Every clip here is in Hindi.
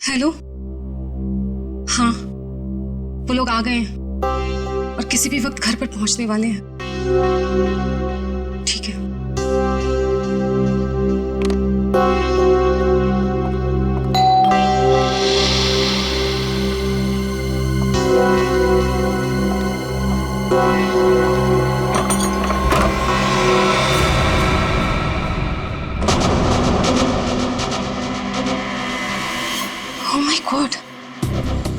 हेलो। हाँ, वो लोग आ गए हैं और किसी भी वक्त घर पर पहुंचने वाले हैं। ठीक है। Oh my God!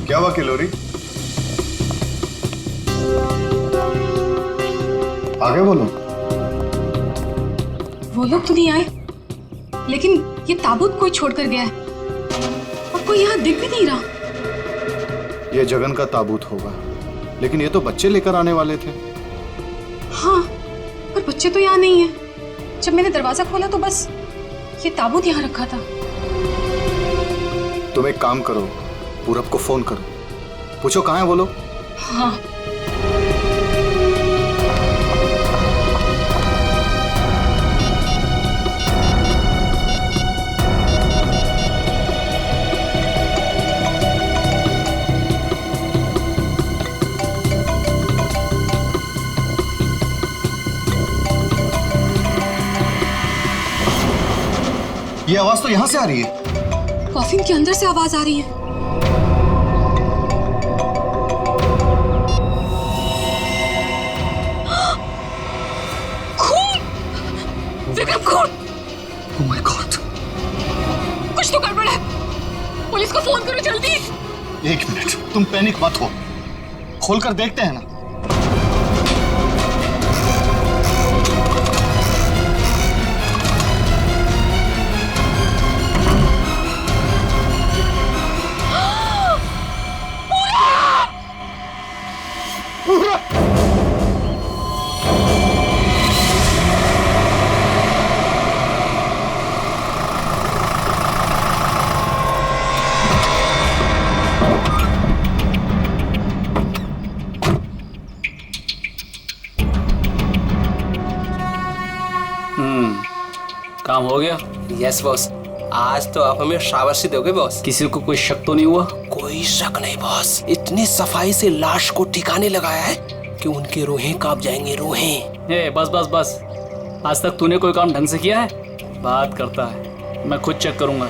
क्या हुआ किलोरी? आगे बोलो। वो लोग तो नहीं आए, लेकिन ये ताबूत कोई छोड़कर गया है और कोई यहाँ दिख भी नहीं रहा। ये जगन का ताबूत होगा, लेकिन ये तो बच्चे लेकर आने वाले थे। हाँ, पर बच्चे तो यहाँ नहीं है। जब मैंने दरवाजा खोला तो बस ये ताबूत यहाँ रखा था। तुम एक काम करो, पूरब को फोन करो, पूछो कहाँ है वो लोग। हाँ। ये आवाज तो यहाँ से आ रही है। कॉफिन के अंदर से आवाज आ रही है। खून! विक्रम, खून! Oh my God! कुछ तो गड़बड़ है। पुलिस को फोन करो जल्दी। एक मिनट, तुम पैनिक मत हो, खोलकर देखते हैं ना। काम हो गया? यस बॉस, आज तो आप हमें शाबाशी दोगे बॉस। किसी को कोई शक तो नहीं हुआ? कोई शक नहीं बॉस, इतनी सफाई से लाश को ठिकाने लगाया है कि उनकी रूहें कांप जाएंगी, रूहें। ए, बस बस बस, आज तक तूने कोई काम ढंग से किया है? बात करता है, मैं खुद चेक करूंगा।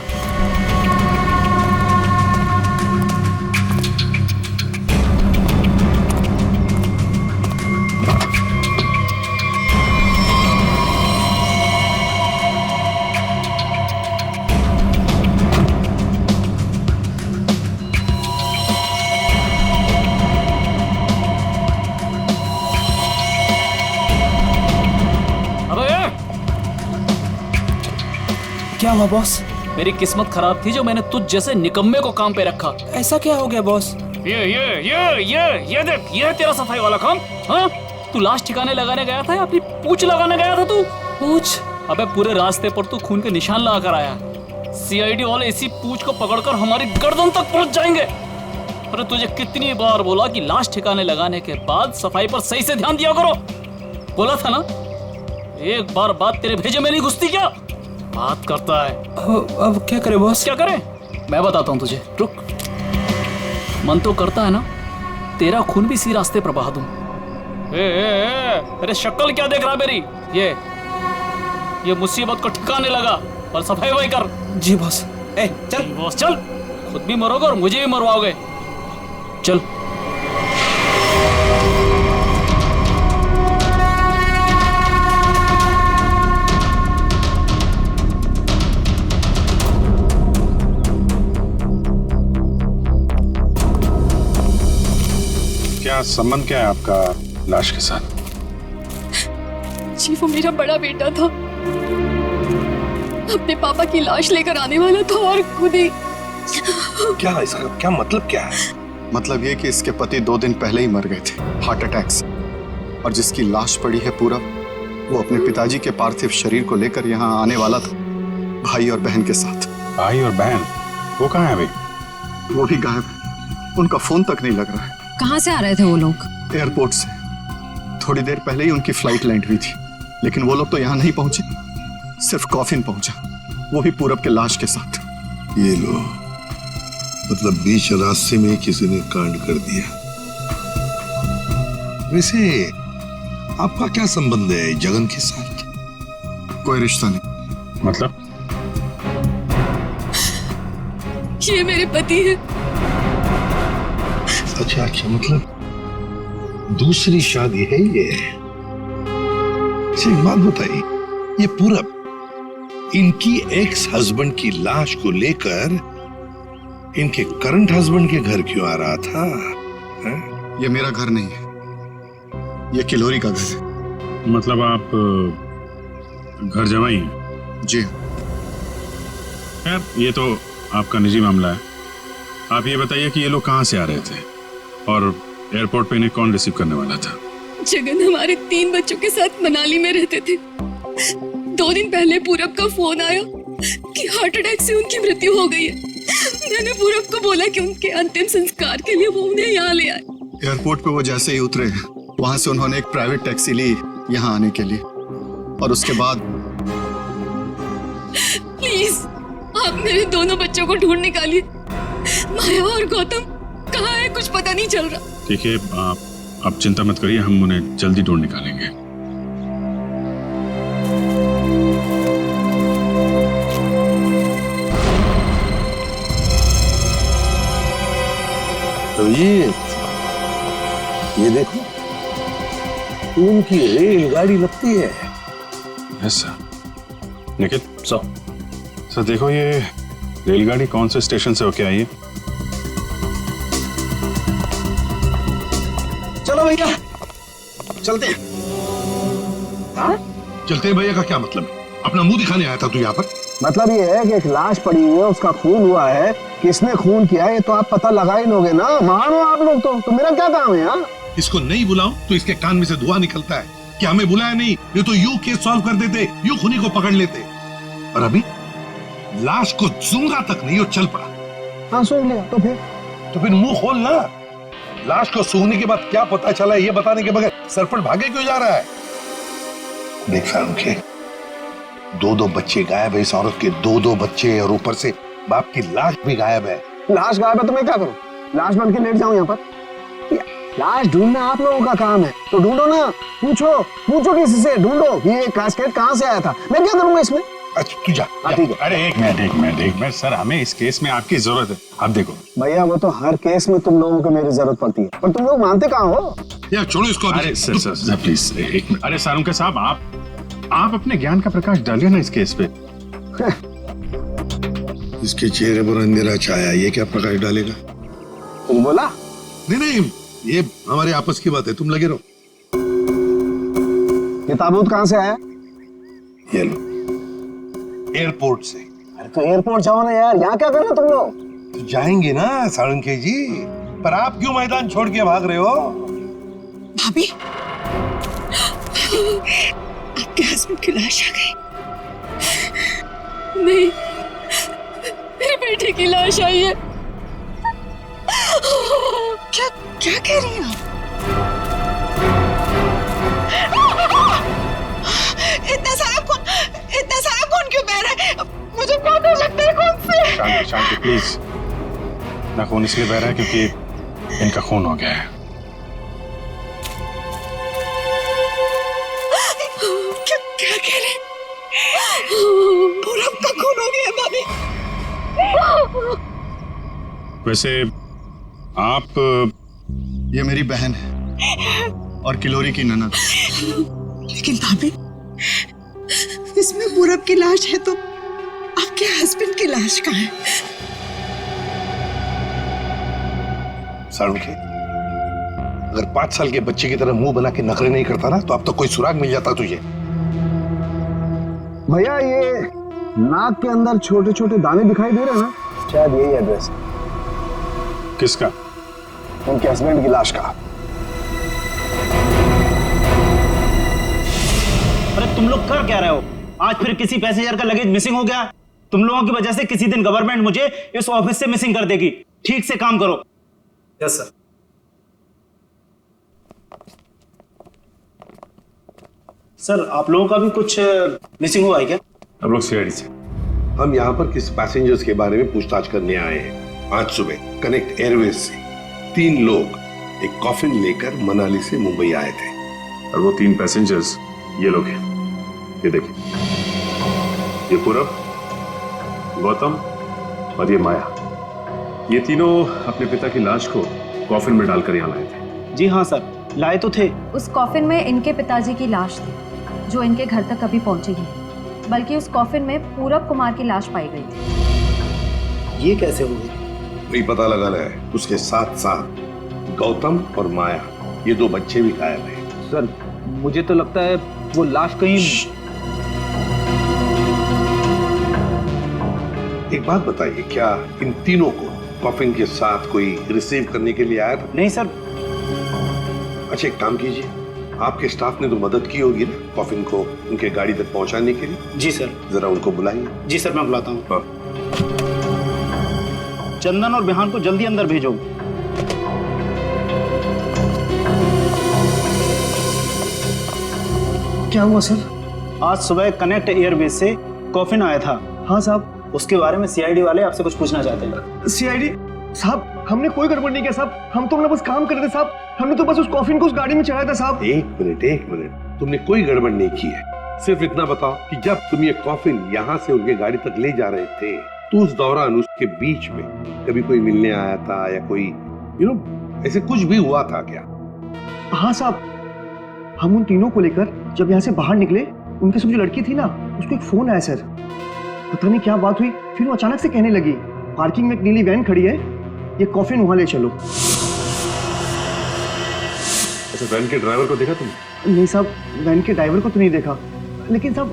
क्या हुआ बॉस? मेरी किस्मत खराब थी जो मैंने तुझ जैसे निकम्मे को काम पे रखा। ऐसा क्या हो गया बॉस? ये देख, ये है तेरा सफाई वाला काम। हाँ, तू लाश ठिकाने लगाने गया था या अपनी पूंछ लगाने गया था तू? पूछ? अबे पूरे रास्ते पर तू खून के निशान लगा कर आया। सीआईडी वाले इसी पूंछ को पकड़कर हमारी गर्दन तक पहुंच जाएंगे। अरे तुझे कितनी बार बोला कि लाश ठिकाने लगाने के बाद सफाई पर सही से ध्यान दिया करो। बोला था ना? एक बार बात तेरे भेजे में नहीं घुसती क्या? बात करता है। अब क्या करे बॉस? क्या करे? मैं बताता हूँ तुझे, रुक। मन तो करता है ना तेरा खून भी इसी रास्ते पर बहा दूं। अरे शक्ल क्या देख रहा मेरी? ये मुसीबत को ठिकाने लगा और सफाई वही कर। जी बॉस। चल बॉस, चल। खुद भी मरोगे और मुझे भी मरवाओगे। चल। क्या संबंध क्या है आपका लाश के साथ? जी, वो मेरा बड़ा बेटा था। अपने पापा की लाश लेकर आने वाला था और खुद ही। क्या इसका क्या मतलब क्या है? मतलब ये कि इसके पति 2 दिन पहले ही मर गए थे हार्ट अटैक से, और जिसकी लाश पड़ी है पूरब, वो अपने पिताजी के पार्थिव शरीर को लेकर यहाँ आने वाला था, भाई और बहन के साथ। भाई और बहन? वो कहाँ है अभी? वो भी गायब है, उनका फोन तक नहीं लग रहा है। कहाँ से आ रहे थे वो लोग? एयरपोर्ट से। थोड़ी देर पहले ही उनकी फ्लाइट लैंड हुई थी, लेकिन वो लोग तो यहाँ नहीं पहुंचे, सिर्फ कॉफिन पहुंचा, वो भी पूरब के लाश के साथ। ये लो, मतलब बीच रास्ते में किसी ने कांड कर दिया। वैसे आपका क्या संबंध है जगन के साथ? कोई रिश्ता नहीं। मतलब ये मेरे पति है। अच्छा अच्छा, मतलब दूसरी शादी है ये? अच्छा, एक बात बताइए, ये पूरब इनकी एक्स हस्बैंड की लाश को लेकर इनके करंट हस्बैंड के घर क्यों आ रहा था? ये मेरा घर नहीं है, ये किलोरी का घर है। मतलब आप घर जमाई हैं? जी। खैर, ये तो आपका निजी मामला है। आप ये बताइए कि ये लोग कहाँ से आ रहे थे और एयरपोर्ट पे इन्हें कौन रिसीव करने वाला था? जगन हमारे 3 बच्चों के साथ मनाली में रहते थे। 2 दिन पहले पूरब का फोन आया कि हार्ट अटैक से उनकी मृत्यु हो गई है। मैंने पूरब को बोला कि उनके अंतिम संस्कार के लिए वो उन्हें यहाँ ले आए। एयरपोर्ट पे वो जैसे ही उतरे, वहां से उन्होंने एक प्राइवेट टैक्सी ली यहाँ आने के लिए, और उसके बाद प्लीज आप मेरे दोनों बच्चों को ढूंढ निकालिए। माया और गौतम कहाँ है, कुछ पता नहीं चल रहा। ठीक है, आप चिंता मत करिए, हम उन्हें जल्दी ढूंढ निकालेंगे। तो ये देखो, उनकी रेलगाड़ी लगती है। Yes sir. निखिल सर देखो, ये रेलगाड़ी कौन से स्टेशन से होके आई है? चलो भैया चलते हैं। चलते हैं भैया का क्या मतलब है? अपना मुंह दिखाने आया था तू यहाँ पर? मतलब ये है कि एक लाश पड़ी हुई है, उसका खून हुआ है, किसने खून किया है तो आप पता लगा ही लोगे ना। महान हो आप लोग तो मेरा क्या काम है यार? इसको नहीं बुलाऊं तो इसके कान में से धुआं निकलता है कि हमें बुलाया नहीं, ये तो यूं केस सॉल्व कर देते, यूं खुनी को पकड़ लेते। और अभी लाश को सूंघा तक नहीं और चल पड़ा। हाँ सूंघ लिया तो फिर मुंह खोल ना। लाश को सूंघने के बाद क्या पता चला ये बताने के बगैर सरपट भागे क्यों जा रहा है? देख सारुखे, 2 बच्चे गायब है इस औरत के, 2 बच्चे, और ऊपर से बाप की लाश भी गायब है। लाश गायब है तो मैं क्या करूं? लाश बन के लेट जाऊं यहाँ पर? लाश ढूंढना आप लोगों का काम है तो ढूंढो ना। पूछो किसी से, ढूंढो ये कैस्केट कहाँ से आया था। मैं क्या करूंगा इसमें? अच्छा तू जा। ठीक है। अरे एक मिनट सर, हमें इस केस में आपकी जरूरत है। आप देखो भैया, वो तो हर केस में तुम लोगों को मेरी जरूरत पड़ती है, पर तुम लोग मानते कहाँ हो? यार छोड़ो इसको। अरे सर प्लीज एक मिनट। अरे सारुंके साहब, आप अपने ज्ञान का प्रकाश डालिए ना इस केस पे। इसके चेहरे पर अंधेरा छाया, ये क्या प्रकाश डालेगा? तुम बोला? नहीं, ये हमारे आपस की बात है, तुम लगे रहो। ये ताबूत कहाँ से आया? ये लो, एयरपोर्ट से। अरे तो एयरपोर्ट जाओ ना यार, यहाँ क्या कर रहे हो तुम लोग? तो जाएंगे ना साळुंखे जी, पर आप क्यों मैदान छोड़ के भाग रहे हो? भाभी, आपके हस्बैंड की लाश आ गई। नहीं, मेरे बेटे की लाश आई है। क्या कह रही हैं आप? इतना सारा खून क्यों बह रहा है? मुझे बहुत डर लगता है खून से। शांति प्लीज। ना खून इसलिए बह रहा है क्योंकि इनका खून हो गया है। क्या कह रहे? पूरब का खून हो गया भाभी। वैसे आप, ये मेरी बहन है और किलोरी की ननद। लेकिन भाभी, इसमें पूरब की लाश है तो आपके हस्बैंड की लाश कहाँ है? साळुंखे, अगर 5 साल के बच्चे की तरह मुंह बना के नखरे नहीं करता ना तो अब तो कोई सुराग मिल जाता तुझे। भैया, ये नाक के अंदर छोटे छोटे दाने दिखाई दे रहे हैं ना, शायद यही एड्रेस। किसका? उनके हस्बैंड की लाश का। अरे तुम लोग कर क्या रहे हो? आज फिर किसी पैसेंजर का लगेज मिसिंग हो गया। तुम लोगों की वजह से किसी दिन गवर्नमेंट मुझे इस ऑफिस से मिसिंग कर देगी। ठीक से काम करो। Yes sir. सर, आप लोगों का भी कुछ मिसिंग हुआ है क्या? हम लोग सीआईडी से। हम यहाँ पर किस पैसेंजर्स के बारे में पूछताछ करने आए हैं। आज सुबह कनेक्ट एयरवेज से 3 लोग एक कॉफिन लेकर मनाली से मुंबई आए थे। और वो 3 पैसेंजर्स ये लोग हैं। ये देखिए, ये पूरब, गौतम और ये माया। ये तीनों अपने पिता की लाश को कॉफिन में डालकर यहाँ लाए थे। जी हाँ सर, लाए तो थे। उस कॉफिन में इनके पिताजी की लाश थी जो इनके घर तक कभी पहुंची ही नहीं, बल्कि उस कॉफिन में पूरब कुमार की लाश पाई गई थी। ये कैसे हो गई? वही पता लगाना है। उसके साथ साथ गौतम और माया, ये 2 बच्चे भी गायब हैं। सर मुझे तो लगता है वो लाश कहीं। एक बात बताइए, क्या इन तीनों को कॉफिन के साथ कोई रिसीव करने के लिए आया था? नहीं सर। अच्छा, एक काम कीजिए, आपके स्टाफ ने तो मदद की होगी ना कॉफिन को उनके गाड़ी तक पहुंचाने के लिए। जी सर। जरा उनको बुलाइए। जी सर, मैं बुलाता हूँ। हाँ। चंदन और बिहान को जल्दी अंदर भेजो। क्या हुआ सर? आज सुबह कनेक्ट एयरवेज से कॉफिन आया था। हाँ साहब। उसके बारे में सीआईडी वाले आपसे कुछ पूछना चाहते हैं। सीआईडी साहब, हमने कोई गड़बड़ नहीं किया साहब। हम तो अपना बस काम कर रहे थे साहब। हमने तो बस उस कॉफिन को उस गाड़ी में चढ़ाया था साहब। एक मिनट, तुमने कोई गड़बड़ नहीं की है। सिर्फ इतना बताओ कि जब तुम ये कॉफिन यहाँ से उनके गाड़ी तक ले जा रहे थे तो उस दौरान उसके बीच में कभी कोई मिलने आया था या कोई ऐसे कुछ भी हुआ था क्या? हाँ साहब, हम उन तीनों को लेकर जब यहाँ से बाहर निकले, उनके साथ जो लड़की थी ना, उसको एक फोन आया सर। पता नहीं क्या बात हुई, फिर वो अचानक से कहने लगी पार्किंग में एक नीली वैन खड़ी है, ये कॉफिन वहां ले चलो। अच्छा, वैन के ड्राइवर को देखा तुमने? नहीं साहब, वैन के ड्राइवर को तो नहीं देखा, लेकिन साहब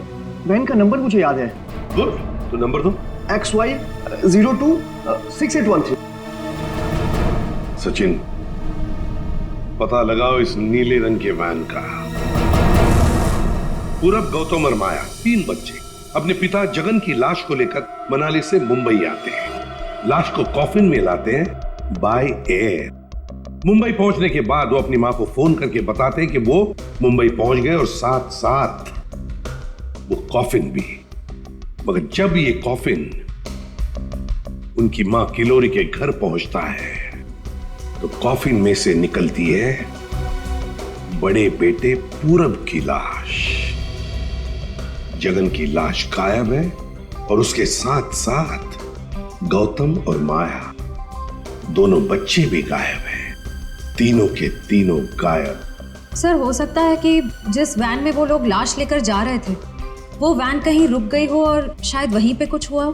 वैन का नंबर मुझे याद है। गुड, तो नंबर दो। XY 02 6813। सचिन, पता लगाओ इस नीले रंग के वैन का। पूरब, गौतम और माया, 3 बच्चे अपने पिता जगन की लाश को लेकर मनाली से मुंबई आते हैं। लाश को कॉफिन में लाते हैं बाय एयर। मुंबई पहुंचने के बाद वो अपनी मां को फोन करके बताते हैं कि वो मुंबई पहुंच गए और साथ साथ वो कॉफिन भी। मगर जब ये कॉफिन उनकी मां किलोरी के घर पहुंचता है तो कॉफिन में से निकलती है बड़े बेटे पूरब की लाश। जगन की लाश गायब है और उसके साथ साथ गौतम और माया, दोनों बच्चे भी गायब हैं। तीनों के तीनों गायब। सर, हो सकता है कि जिस वैन में वो लोग लाश लेकर जा रहे थे वो वैन कहीं रुक गई हो और शायद वहीं पे कुछ हुआ हो।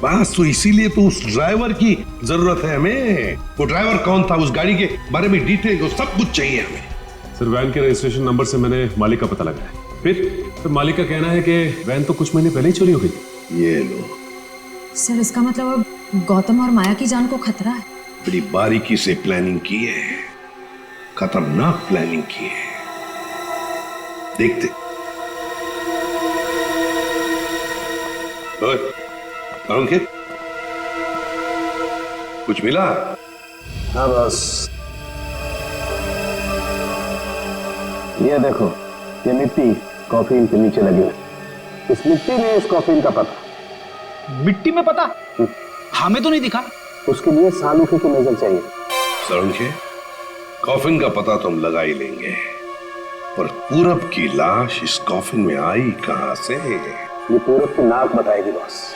बस तो इसीलिए तो उस ड्राइवर की जरूरत है हमें। वो ड्राइवर कौन था, उस गाड़ी के बारे में डिटेल, सब कुछ चाहिए हमें। सर, वैन के रजिस्ट्रेशन नंबर से मैंने मालिक का पता लगाया। फिर मालिक का कहना है कि वैन तो कुछ महीने पहले ही चोरी हो गई। ये लो सर, इसका मतलब अब गौतम और माया की जान को खतरा है। बड़ी बारीकी से प्लानिंग की है, खतरनाक प्लानिंग की है। देखते। अंकित, कुछ मिला? हाँ बस, ये देखो, ये मिट्टी कॉफिन के नीचे लगी है। इस मिट्टी में इस कॉफिन का पता। मिट्टी में पता? हमें तो नहीं दिखा। उसके लिए सालूखे की नजर चाहिए। सालूखे, कॉफिन का पता तो हम लगा ही लेंगे, पर पूरब की लाश इस कॉफिन में आई कहां से? ये पूरब की नाक बताएगी बॉस।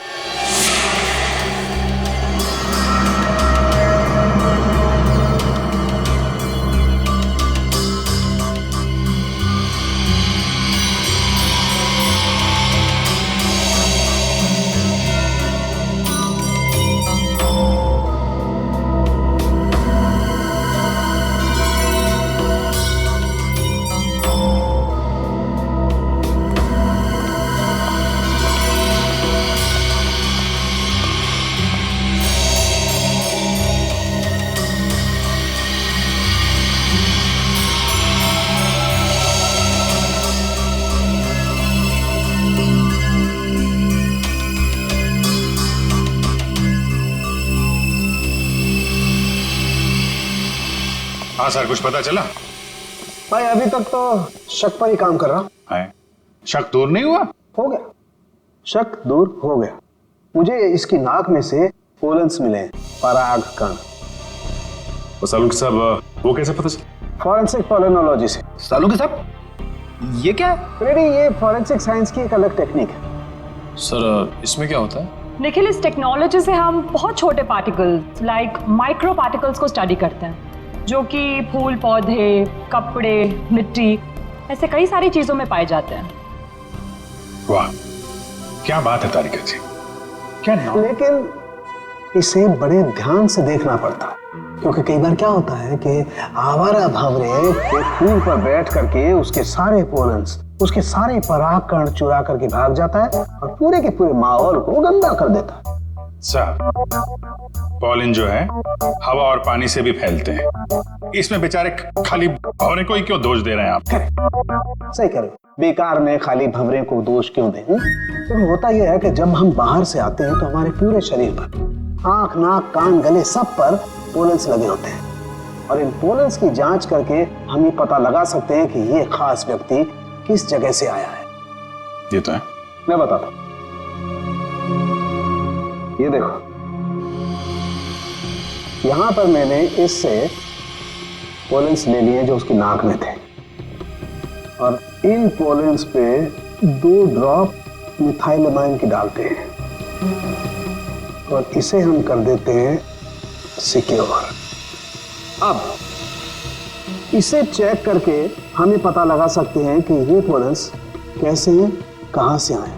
हाँ सर, कुछ पता चला? भाई अभी तक तो शक पर ही काम कर रहा है। शक दूर नहीं हुआ? हो गया, शक दूर हो गया। मुझे इसकी नाक में से पोलन्स मिले हैं। परागकण। और सालुंके साहब वो कैसे पता चला? फॉरेंसिक पॉलिनोलॉजी से। सालुंके साहब ये क्या है? रेडी, ये फॉरेंसिक साइंस की एक अलग टेक्निक है। सर इसमें क्या होता है? निखिल, इस टेक्नोलॉजी से हम बहुत छोटे पार्टिकल्स लाइक माइक्रो पार्टिकल्स को स्टडी करते हैं, जो कि फूल, पौधे, कपड़े, मिट्टी, ऐसे कई सारी चीजों में पाए जाते हैं। वाह, क्या बात है तारिका जी, क्या नाम। लेकिन इसे बड़े ध्यान से देखना पड़ता है, क्योंकि कई बार क्या होता है कि आवारा भंवरे एक फूल पर बैठ करके उसके सारे पोलन्स, उसके सारे परागकण चुरा करके भाग जाता है और पूरे के पूरे माहौल को गंदा कर देता है। सर, पॉलिन जो है हवा और पानी से भी फैलते हैं, इसमें बेचारे खाली भंवरे को ही क्यों दोष दे रहे हैं आप? सही कह रहे हो, बेकार में खाली भंवरे को दोष क्यों दें? तो होता यह है कि जब हम बाहर से आते हैं तो हमारे पूरे शरीर पर, आंख, नाक, कान, गले, सब पर पोलन्स लगे होते हैं, और इन पोलन्स की जांच करके हम ये पता लगा सकते हैं कि ये खास व्यक्ति किस जगह से आया है। ये तो है। मैं बताता हूं, ये देखो, यहां पर मैंने इससे पोलन्स ले लिए जो उसकी नाक में थे, और इन पोलन्स पे 2 ड्रॉप मिथाइलमाइन की डालते हैं और इसे हम कर देते हैं सिक्योर। अब इसे चेक करके हम ये पता लगा सकते हैं कि ये पोलन्स कैसे हैं, कहां से आए।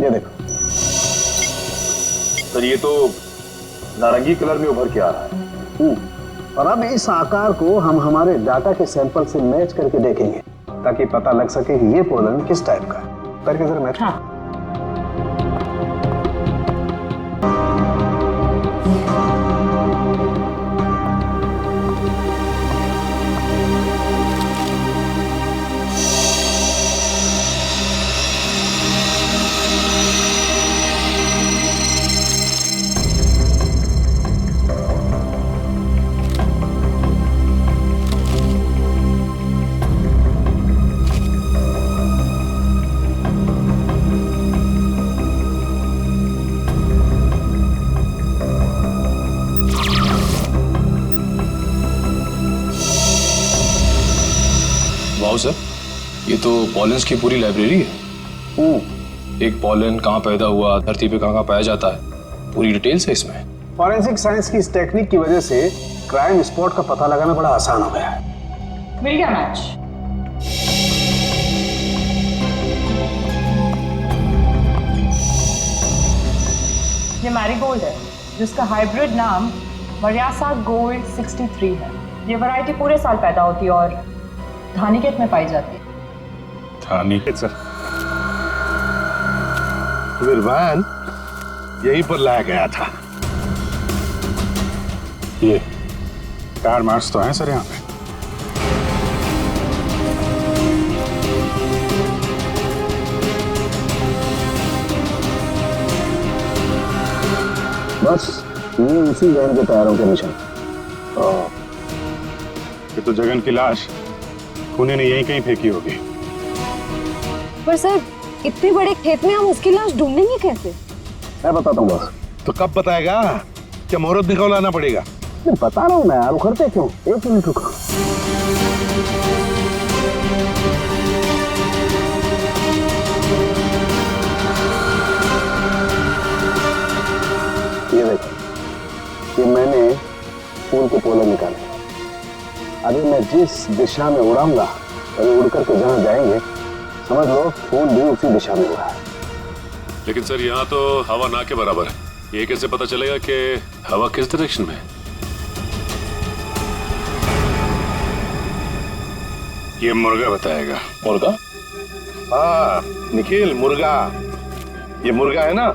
ये देखो सर, ये तो नारंगी कलर में उभर के आ रहा है। और अब इस आकार को हम हमारे डाटा के सैंपल से मैच करके देखेंगे, ताकि पता लग सके कि ये पोलन किस टाइप का है। करके जरा मैच। हाँ। सर, ये तो पॉलेंस की पूरी लाइब्रेरी है। एक पॉलन कहाँ पैदा हुआ, धरती पे कहाँ पाया जाता है, पूरी डिटेल्स है इसमें। फॉरेंसिक साइंस की इस टेक्निक की वजह से क्राइम स्पॉट का पता लगाना बड़ा आसान हो गया है। मिल गया मैच। ये मैरीगोल्ड है, जिसका हाइब्रिड नाम वरियासा गोल्ड 63 है। ये वैरायटी पूरे साल पैदा होती है और धानीखेत में पाई जाती है। धानीखेत सर, विरवान यहीं पर लाया गया था। ये कार मार्क्स तो हैं सर यहाँ पे। बस ये उसी वैन के टायरों के निशान। ये तो जगन की लाश खूनी ने यहीं कहीं फेंकी होगी। पर सर, इतने बड़े खेत में हम उसकी लाश ढूंढेंगे कैसे? मैं बताता हूँ बस। तो कब बताएगा? क्या मुहूर्त निकलवाना पड़ेगा? बता रहा हूँ मैं यार, उखड़ते क्यों? 1 मिनट रुको। ये देखो, ये मैंने फूल के पोले निकाले। अभी मैं जिस दिशा में उड़ाऊंगा, अभी उड़ करके जहाँ जाएंगे, समझ लो फूल भी उसी दिशा में उड़ा है। लेकिन सर, यहाँ तो हवा ना के बराबर है। ये कैसे पता चलेगा कि हवा किस डायरेक्शन में है? ये मुर्गा बताएगा। मुर्गा? हाँ निखिल, मुर्गा। ये मुर्गा है ना,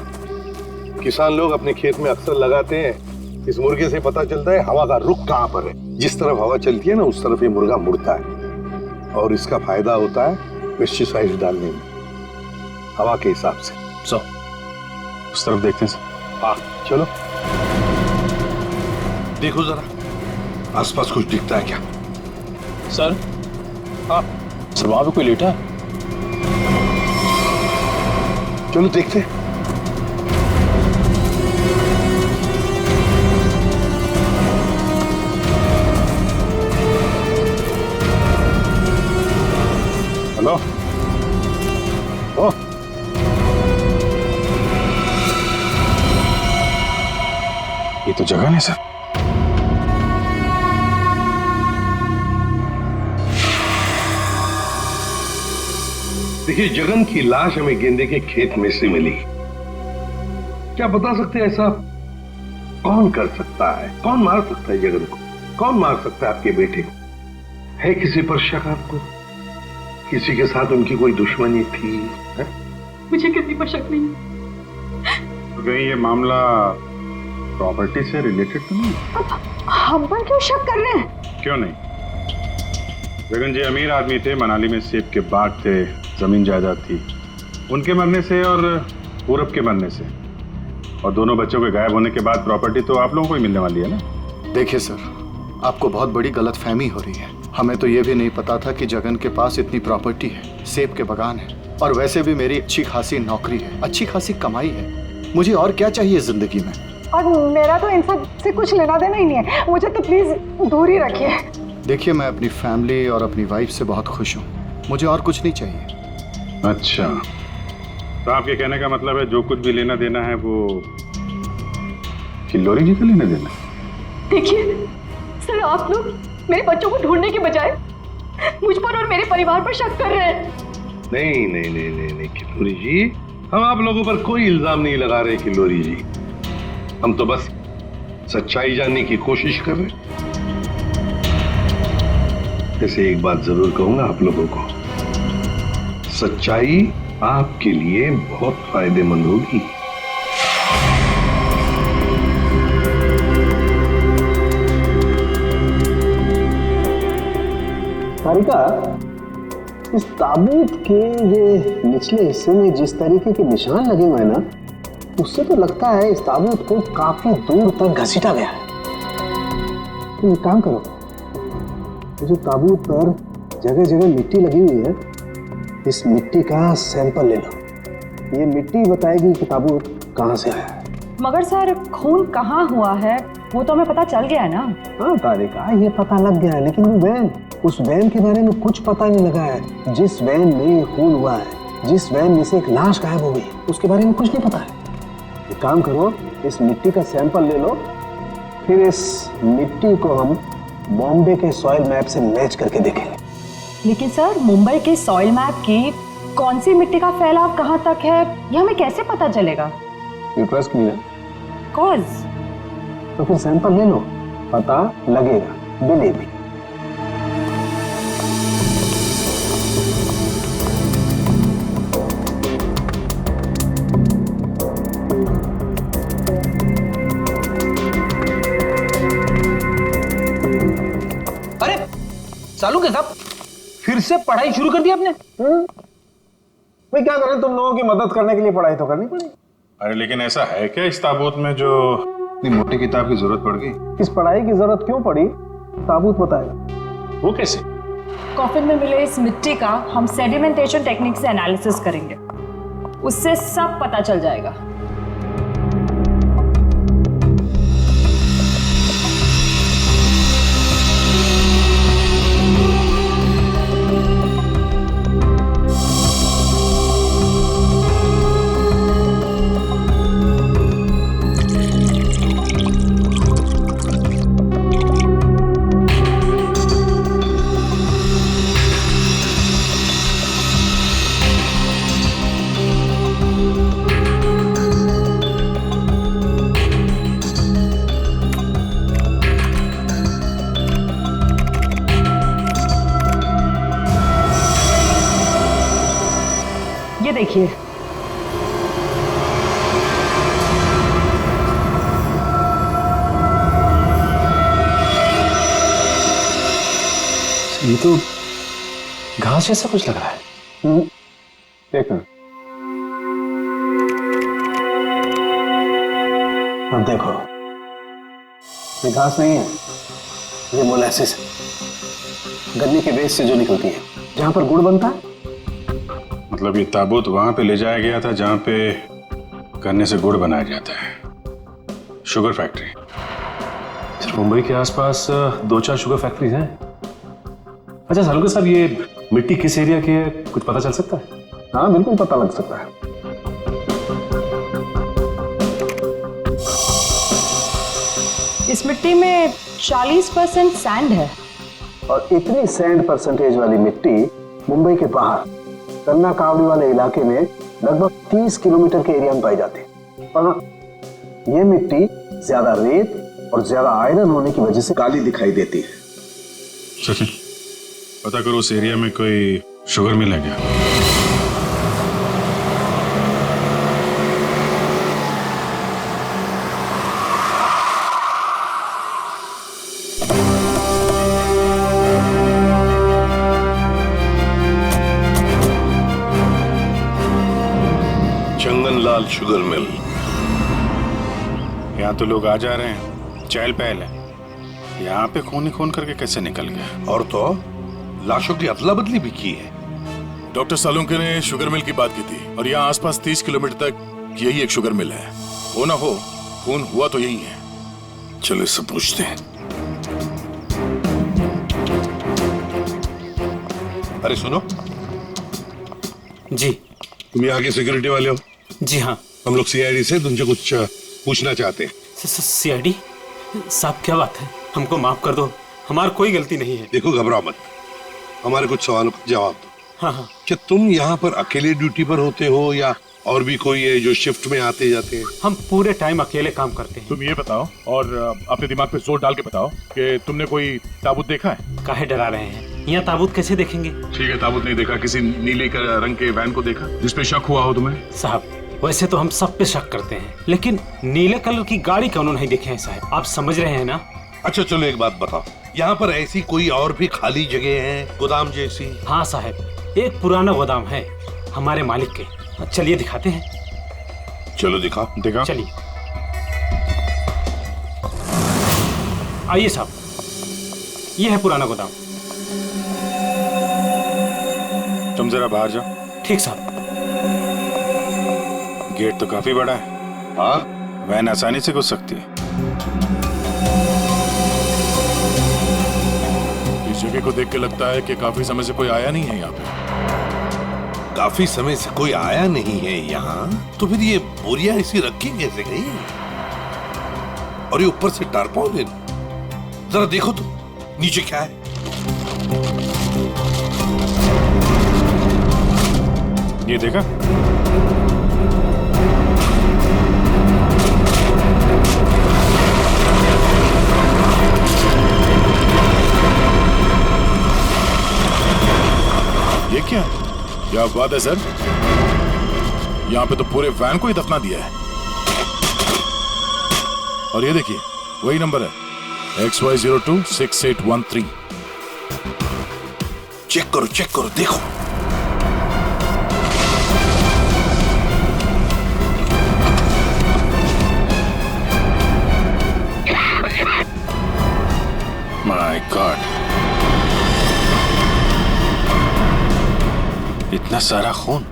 किसान लोग अपने खेत में अक्सर लगाते हैं। इस मुर्गे से पता चलता है हवा का रुख कहाँ पर है। जिस तरफ हवा चलती है ना, उस तरफ ये मुर्गा मुड़ता है, और इसका फायदा होता है पेस्टिसाइड डालने में, हवा के हिसाब से। सो उस तरफ देखते हैं सर। हाँ चलो, देखो जरा आसपास कुछ दिखता है क्या? सर, हाँ सर वहां पे कोई लेटा है। चलो देखते हैं। ये तो जगन है सर। देखिए, जगन की लाश हमें गेंदे के खेत में से मिली। क्या बता सकते हैं ऐसा कौन कर सकता है? कौन मार सकता है जगन को? कौन मार सकता है आपके बेटे को? है किसी पर शक आपको? किसी के साथ उनकी कोई दुश्मनी थी? है? मुझे किसी पर शक नहीं। तो कहीं ये मामला प्रॉपर्टी से रिलेटेड तो नहीं? हम पर क्यों शक कर रहे हैं? क्यों नहीं? जगन जी अमीर आदमी थे, मनाली में सेब के बाग थे, जमीन जायदाद थी। उनके मरने से और पूरब के मरने से और दोनों बच्चों के गायब होने के बाद प्रॉपर्टी तो आप लोगों को ही मिलने वाली है ना। देखिए सर, आपको बहुत बड़ी गलतफहमी हो रही है। हमें तो ये भी नहीं पता था कि जगन के पास इतनी प्रॉपर्टी है, सेब के बगान है, और वैसे भी मेरी अच्छी खासी नौकरी है, अच्छी खासी कमाई है। मुझे और क्या चाहिए जिंदगी में? और मेरा तो इन सब से कुछ लेना देना ही नहीं है। मुझे तो प्लीज दूर ही रखिए। देखिए, मैं अपनी फैमिली और अपनी वाइफ से बहुत खुश हूँ। मुझे और कुछ नहीं चाहिए। अच्छा, तो आपके कहने का मतलब है जो कुछ भी लेना देना है वो किल्लोरी जी का लेना देना है? देखिए सर, आप लोग मेरे बच्चों को ढूंढने के बजाय मुझ पर और मेरे परिवार पर शक कर रहे हैं। नहीं नहीं नहीं नहीं नहीं किल्लोरी जी, हम आप लोगों पर कोई इल्जाम नहीं लगा रहे किल्लोरी जी। हम तो बस सच्चाई जानने की कोशिश कर रहे हैं। ऐसे एक बात जरूर कहूंगा आप लोगों को, सच्चाई आपके लिए बहुत फायदेमंद होगी। सारिका, इस ताबूत के ये निचले हिस्से में जिस तरीके के निशान लगे हुए हैं ना, उससे तो लगता है इस ताबूत को काफी दूर तक घसीटा गया है। तो एक काम करो, ये जो ताबूत पर जगह जगह मिट्टी लगी हुई है, इस मिट्टी का सैंपल ले लो। ये मिट्टी बताएगी कि ताबूत कहाँ से आया है। मगर सर, खून कहाँ हुआ है वो तो हमें पता चल गया है ना। हाँ तारिका, ये पता लग गया है, लेकिन वो वैन, उस वैन के बारे में कुछ पता नहीं लगा है। जिस वैन में ये खून हुआ है, जिस वैन में से एक लाश गायब हो गई, उसके बारे में कुछ नहीं पता है। एक काम करो, इस मिट्टी का सैंपल ले लो, फिर इस मिट्टी को हम बॉम्बे के सॉइल मैप से मैच करके देखेंगे। लेकिन सर, मुंबई के सॉइल मैप की कौन सी मिट्टी का फैलाव कहाँ तक है ये हमें कैसे पता चलेगा? You trust me? कॉज तो फिर सैंपल ले लो, पता लगेगा, बिलीव मी। अरे सालू के साहब, फिर से पढ़ाई शुरू कर दी आपने? भाई क्या करें, तुम लोगों की मदद करने के लिए पढ़ाई तो करनी पड़ी। अरे लेकिन ऐसा है क्या इस ताबूत में जो इतनी मोटी किताब की जरूरत पड़ गई? इस पढ़ाई की जरूरत क्यों पड़ी, ताबूत बताएगा। वो कैसे? कॉफिन में मिले इस मिट्टी का हम सेडिमेंटेशन टेक्निक से एनालिसिस करेंगे, उससे सब पता चल जाएगा। ये देखिए, ये तो घास जैसा कुछ लग रहा है। एक मिनट, अब देखो, ये घास नहीं है, ये मोलासिस है, गन्ने के बेस से जो निकलती है, जहां पर गुड़ बनता है। मतलब ये ताबूत वहां पे ले जाया गया था जहां पे गन्ने से गुड़ बनाया जाता है, शुगर फैक्ट्री। सिर्फ मुंबई के आसपास 2-4 शुगर फैक्ट्रीज हैं। अच्छा सालुका साहब, ये मिट्टी किस एरिया की है, कुछ पता चल सकता है? हाँ बिल्कुल पता लग सकता है। इस मिट्टी में 40% सैंड है। और इतनी सैंड परसेंटेज वाली मिट्टी मुंबई के बाहर कन्ना कावड़ी वाले इलाके में लगभग 30 किलोमीटर के एरिया में पाई जाती है। और ये मिट्टी ज्यादा रेत और ज्यादा आयरन होने की वजह से काली दिखाई देती है। सचिन, पता करो उस एरिया में कोई शुगर मिल है क्या? चंगनलाल शुगर मिल। यहाँ तो लोग आ जा रहे हैं, चहल पहल है। यहाँ पे खून ही खून करके कैसे निकल गया? और तो लाशों की अदला बदली भी की है। डॉक्टर सालुंके ने शुगर मिल की बात की थी और यहाँ आसपास 30 किलोमीटर तक यही एक शुगर मिल है। हो ना हो, खून हुआ तो यही है। चलो इससे पूछते हैं। अरे सुनो जी। तुम यहाँ के सिक्योरिटी वाले हो? जी हाँ। हम लोग सीआईडी से तुमसे कुछ पूछना चाहते हैं। सीआईडी साहब, क्या बात है? हमको माफ कर दो, हमारी कोई गलती नहीं है। देखो घबराओ मत, हमारे कुछ सवालों का जवाब दो। हाँ। क्या तुम यहाँ पर अकेले ड्यूटी पर होते हो या और भी कोई है जो शिफ्ट में आते जाते हैं? हम पूरे टाइम अकेले काम करते हैं। तुम ये बताओ और अपने दिमाग पे जोर डाल के बताओ कि तुमने कोई ताबूत देखा है? काहे डरा रहे हैं? यहाँ ताबूत कैसे देखेंगे? ठीक है, ताबूत नहीं देखा। किसी नीले रंग के वैन को देखा जिसपे शक हुआ हो तुम्हें? साहब, वैसे तो हम सब पे शक करते हैं, लेकिन नीले कलर की गाड़ी क्यों नहीं देखे हैं साहब? आप समझ रहे हैं ना? अच्छा चलो एक बात बताओ, यहाँ पर ऐसी कोई और भी खाली जगह है गोदाम जैसी? हाँ साहब, एक पुराना गोदाम है हमारे मालिक के। चलिए दिखाते हैं। चलो दिखाओ। चलिए आइए साहब, ये है पुराना गोदाम। तुम जरा बाहर जाओ। ठीक साहब। गेट तो काफी बड़ा है। हाँ, वैन आसानी से घुस सकती है। इस जगह को देख के लगता है कि काफी समय से कोई आया नहीं है यहाँ पे। काफी समय से कोई आया नहीं है यहाँ, तो फिर ये बोरियां ऐसी रखी कैसे गई? और ये ऊपर से टारपॉलिन, जरा देखो तो नीचे क्या है। ये देखा? ये क्या? क्या बात है सर, यहाँ पे तो पूरे वैन को ही दफना दिया है। और ये देखिए, वही नंबर है XY026813। चेक करो देखो। माय गॉड, इतना सारा खून।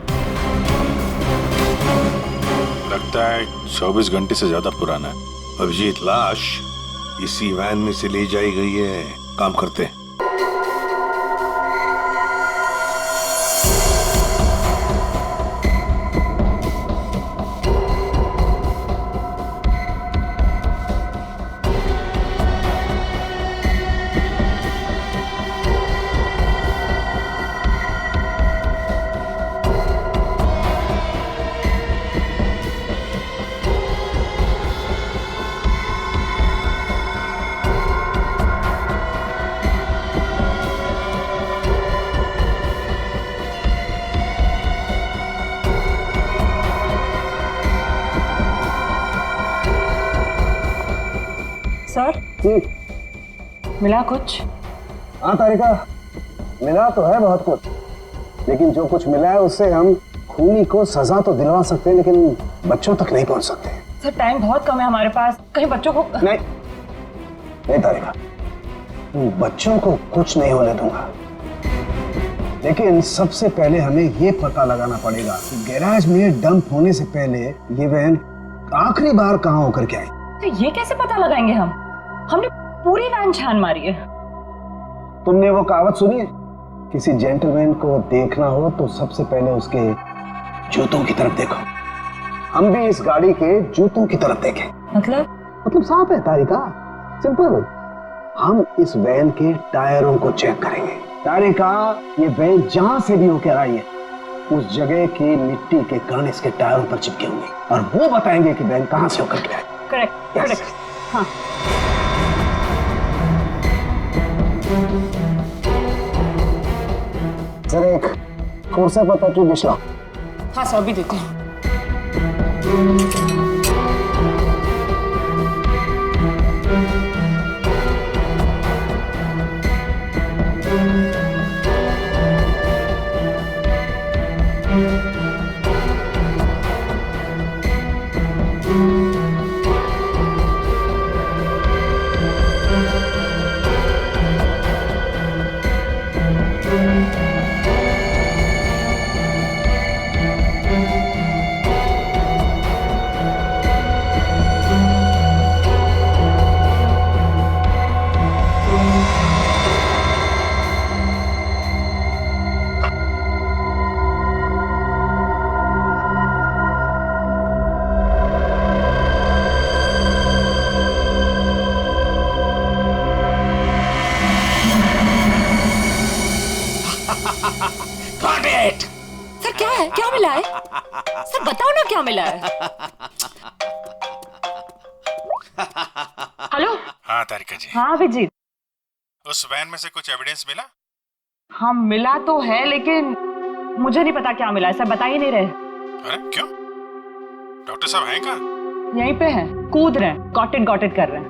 लगता है 24 घंटे से ज्यादा पुराना है। अभिजीत, लाश इसी वैन में से ले जाई गई है। काम करते हैं। सर, मिला कुछ? हाँ तारिका, मिला तो है बहुत कुछ, लेकिन जो कुछ मिला है उससे हम खूनी को सजा तो दिलवा सकते हैं, लेकिन बच्चों तक नहीं पहुंच सकते। सर, टाइम बहुत कम है हमारे पास, कहीं बच्चों को नहीं तारिका, बच्चों को कुछ नहीं होने दूंगा, लेकिन सबसे पहले हमें ये पता लगाना पड़ेगा कि गैराज में डंप होने से पहले ये वैन आखिरी बार कहाँ होकर के आई। तो ये कैसे पता लगाएंगे हम? हमने पूरी वैन छान मारी है। तुमने वो कहावत सुनी है, किसी जेंटलमैन को देखना हो तो सबसे पहले उसके जूतों की तरफ देखो। हम भी इस गाड़ी के जूतों की तरफ देखें। मतलब साफ है तारिका, सिंपल, हम इस वैन के टायरों को चेक करेंगे। टायरें का ये वैन जहां से भी होकर आई है उस जगह की मिट्टी के कण इसके टायरों पर चिपके होंगे और वो बताएंगे कि वैन कहां से होकर के आई। Correct correct. हाँ सर एक कोर्सा पता की डिश लाओ। हाँ सर अभी देते हैं। सर क्या है, क्या मिला है? सर बताओ ना क्या मिला है। हेलो। हाँ तारिका जी, हाँ अभिजीत। उस वैन में से कुछ एविडेंस मिला? हाँ मिला तो है लेकिन मुझे नहीं पता क्या मिला है, सर बता ही नहीं रहे। अरे क्यों? डॉक्टर साहब हैं कहाँ? यहीं पे हैं, कूद रहे हैं, गॉट इट कर रहे हैं।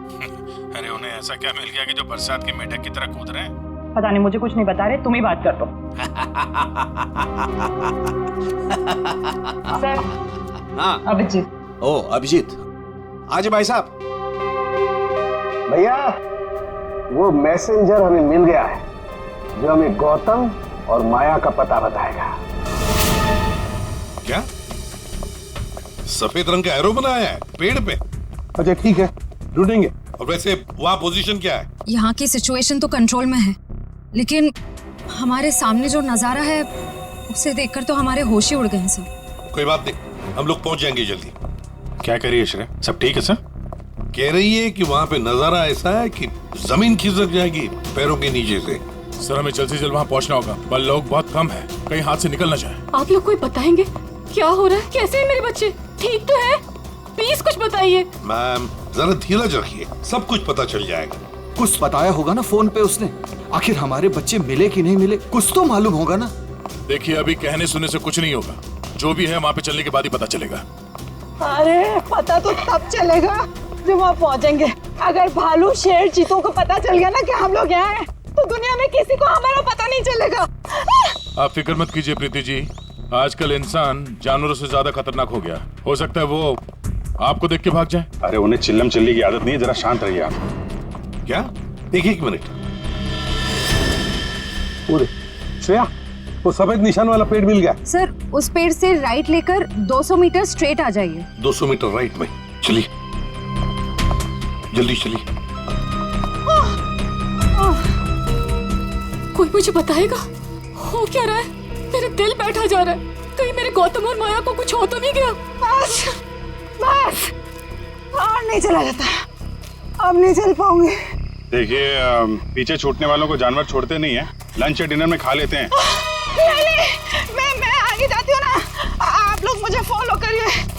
अरे उन्हें ऐसा क्या मिल गया कि जो बरसात के मेढक की तरह कूद रहे हैं? पता नहीं, मुझे कुछ नहीं बता रहे, तुम ही बात कर लो। सर। हाँ अभिजीत। ओ अभिजीत, आज भाई साहब। भैया वो मैसेंजर हमें मिल गया है जो हमें गौतम और माया का पता बताएगा। क्या सफेद रंग का एरो बनाया है पेड़ पे? अच्छा ठीक है, ढूंढेंगे। और वैसे वहां पोजीशन क्या है? यहाँ की सिचुएशन तो कंट्रोल में है, लेकिन हमारे सामने जो नजारा है उसे देखकर तो हमारे होश ही उड़ गए हैं सर। कोई बात नहीं, हम लोग पहुंच जाएंगे जल्दी। क्या कह रही है श्रेया, सब ठीक है सर? कह रही है कि वहां पे नजारा ऐसा है कि जमीन खिसक जाएगी पैरों के नीचे से। सर हमें जल्द से जल्द वहाँ पहुँचना होगा, पर लोग बहुत कम है, कहीं हाथ से निकल ना जाए। आप लोग कोई बताएंगे क्या हो रहा है? कैसे हैं मेरे बच्चे? ठीक तो है? प्लीज कुछ बताइए। मैम जरा धीरज रखिए, सब कुछ पता चल जाएगा। कुछ बताया होगा ना फोन पे उसने। आखिर हमारे बच्चे मिले कि नहीं मिले कुछ तो मालूम होगा ना। देखिए अभी कहने सुनने से कुछ नहीं होगा, जो भी है वहाँ पे चलने के बाद ही पता चलेगा। अरे पता तो तब चलेगा जब वहाँ पहुँचेंगे। अगर भालू शेर चीतों को पता चल गया ना कि हम लोग यहाँ हैं, तो दुनिया में किसी को हमारा पता नहीं चलेगा। आप फिक्र मत कीजिए प्रीति जी, आजकल इंसान जानवरों से ज्यादा खतरनाक हो गया। हो सकता है वो आपको देख के भाग जाए। अरे उन्हें चिल्लम चिल्ली की आदत नहीं है, जरा शांत रहिए आप। क्या? एक मिनट। श्रेया, वो सफेद निशान वाला पेड़ मिल गया। सर उस पेड़ से राइट लेकर 200 मीटर स्ट्रेट आ जाइए। 200 मीटर राइट में। चलिए जल्दी चलिए। कोई मुझे बताएगा हो क्या रहा है? मेरे दिल बैठा जा रहा है, कहीं मेरे गौतम और माया को कुछ हो तो नहीं गया? बस बस और नहीं चला जाता, अब नहीं चल पाऊंगी। देखिए पीछे छूटने वालों को जानवर छोड़ते नहीं है, लंच या डिनर में खा लेते हैं। नहीं, मैं आगे जाती हूँ ना, आप लोग मुझे फॉलो करिए।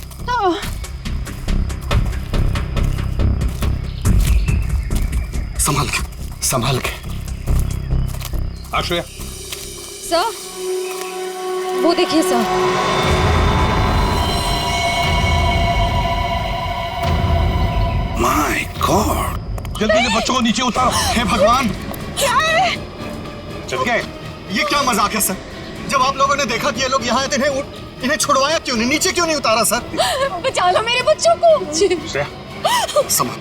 संभाल के। आश्रया। सर वो देखिए सर। माय गॉड, जल्दी से बच्चों को नीचे उतारो। हे भगवान, क्या है? चल गए। ये क्या मजाक है सर? जब आप लोगों ने देखा कि ये लोग यहाँ आए थे, इन्हें छुड़वाया क्यों नहीं? नीचे क्यों नहीं उतारा सर? बचा लो मेरे बच्चों को। श्रेया संभाल।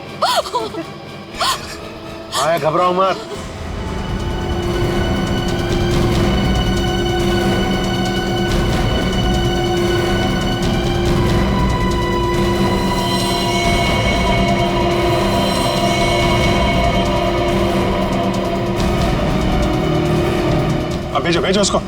माया घबराओ मत। अब भेजो भेजो उसको।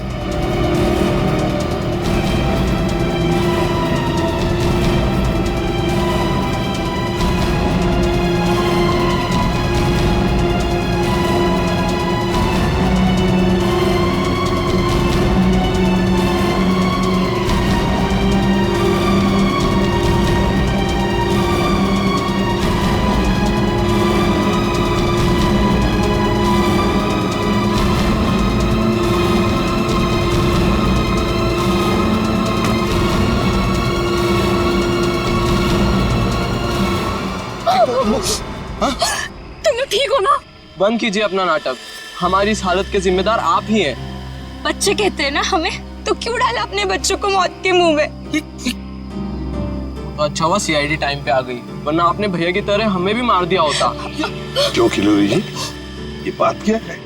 तुम लोग ठीक हो ना? बंद कीजिए अपना नाटक। हमारी इस हालत के जिम्मेदार आप ही हैं। बच्चे कहते हैं ना हमें, तो क्यों डाला अपने बच्चों को मौत के मुंह में? तो अच्छा हुआ सीआईडी टाइम पे आ गई, वरना आपने भैया की तरह हमें भी मार दिया होता। क्यों खिलोरी जी, ये बात क्या है?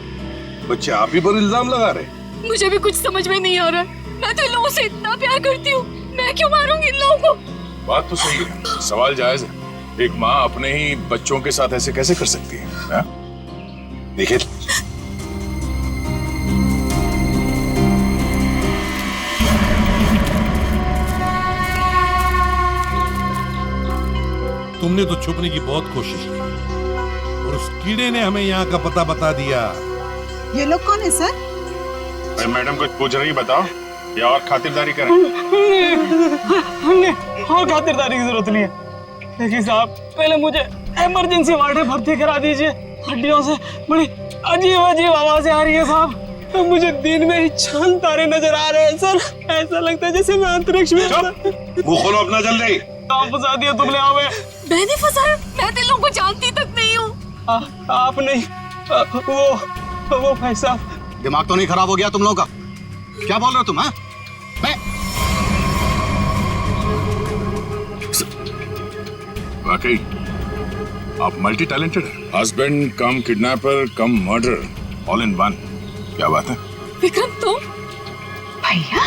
बच्चे आप ही पर इल्जाम लगा रहे। मुझे भी कुछ समझ में नहीं आ रहा है। मैं तो इन लोगों से इतना प्यार करती हूँ, मैं क्यों मारूंगी इन लोगों को? बात तो सही है, सवाल जायज है। एक माँ अपने ही बच्चों के साथ ऐसे कैसे कर सकती है? देखिए, तुमने तो छुपने की बहुत कोशिश की और उस कीड़े ने हमें यहाँ का पता बता दिया। ये लोग कौन है सर? मैडम कुछ पूछ रही, बताओ, या और खातिरदारी करें? हमने और खातिरदारी की जरूरत नहीं है, लेकिन साहब पहले मुझे इमरजेंसी वार्ड में भर्ती करा दीजिए। हड्डियों से बड़ी अजीब अजीब आवाजें आ रही है साहब। तो मुझे दिन में ही चांद तारे नजर आ रहे हैं सर। ऐसा लगता है जैसे मैं अंतरिक्ष में। मुंह खोलो अपना जल्दी। आप फंसा दिया तुमने हमें। मैंने फंसाया? मैं तो इन लोगों को जानती तक नहीं हूँ। आप नहीं, वो भाई साहब। दिमाग तो नहीं खराब हो गया तुम लोगों का? क्या बोल रहे हो तुम? हाँ, वाकई आप मल्टी टैलेंटेड हैं। Husband come kidnapper come murder, all in one. क्या बात है? विक्रम तुम? भैया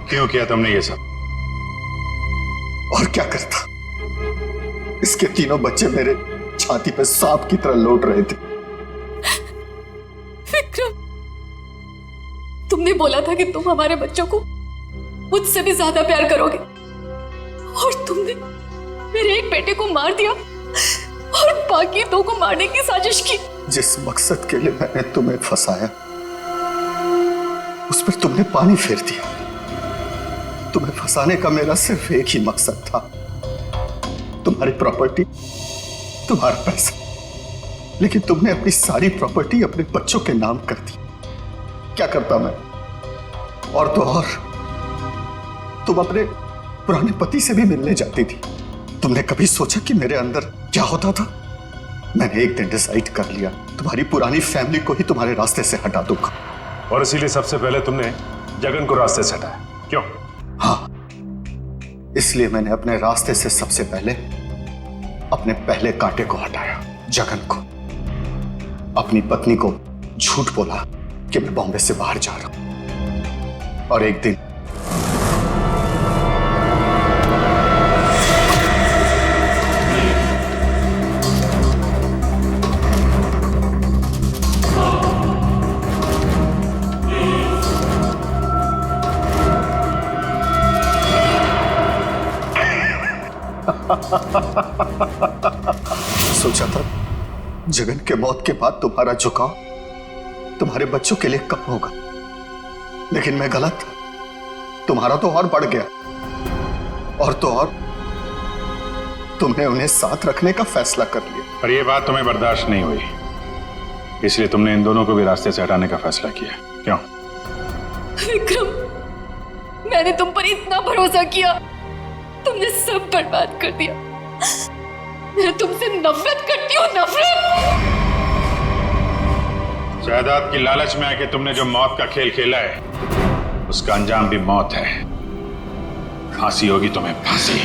क्यों किया तुमने ये सब? और क्या करता? इसके तीनों बच्चे मेरे छाती पे सांप की तरह लौट रहे थे। विक्रम, तुमने बोला था कि तुम हमारे बच्चों को मुझसे भी ज्यादा प्यार करोगे, और तुमने मेरे एक बेटे को मार दिया और बाकी दो को मारने की साजिश की। जिस मकसद के लिए मैंने तुम्हें फंसाया, उस पर तुमने पानी फेर दिया। तुम्हें फंसाने का मेरा सिर्फ एक ही मकसद था, तुम्हारी प्रॉपर्टी, तुम्हारा पैसा। लेकिन तुमने अपनी सारी प्रॉपर्टी अपने बच्चों के नाम कर दी। क्या करता मैं? और तो और तुम अपने पुराने पति से भी मिलने जाती थी। तुमने कभी सोचा कि मेरे अंदर क्या होता था? मैंने एक दिन डिसाइड कर लिया, तुम्हारी पुरानी फैमिली को ही तुम्हारे रास्ते से हटा दूंगा। और इसीलिए सबसे पहले तुमने जगन को रास्ते से हटाया, क्यों? हाँ, इसलिए मैंने अपने रास्ते से सबसे पहले अपने पहले कांटे को हटाया, जगन को। अपनी पत्नी को झूठ बोला कि मैं बॉम्बे से बाहर जा रहा हूं, और एक दिन सोचा था जगन के मौत के बाद तुम्हारा झुकाव तुम्हारे बच्चों के लिए कम होगा, लेकिन मैं गलत था। तुम्हारा तो और बढ़ गया, और तो और तुमने उन्हें साथ रखने का फैसला कर लिया। पर यह बात तुम्हें बर्दाश्त नहीं हुई, इसलिए तुमने इन दोनों को भी रास्ते से हटाने का फैसला किया, क्यों? विक्रम, मैंने तुम पर इतना भरोसा किया, तुमने सब बर्बाद कर दिया। मैं तुमसे नफरत करती हूँ, नफरत। जायदाद की लालच में आके तुमने जो मौत का खेल खेला है, उसका अंजाम भी मौत है। फांसी होगी तुम्हें, फांसी।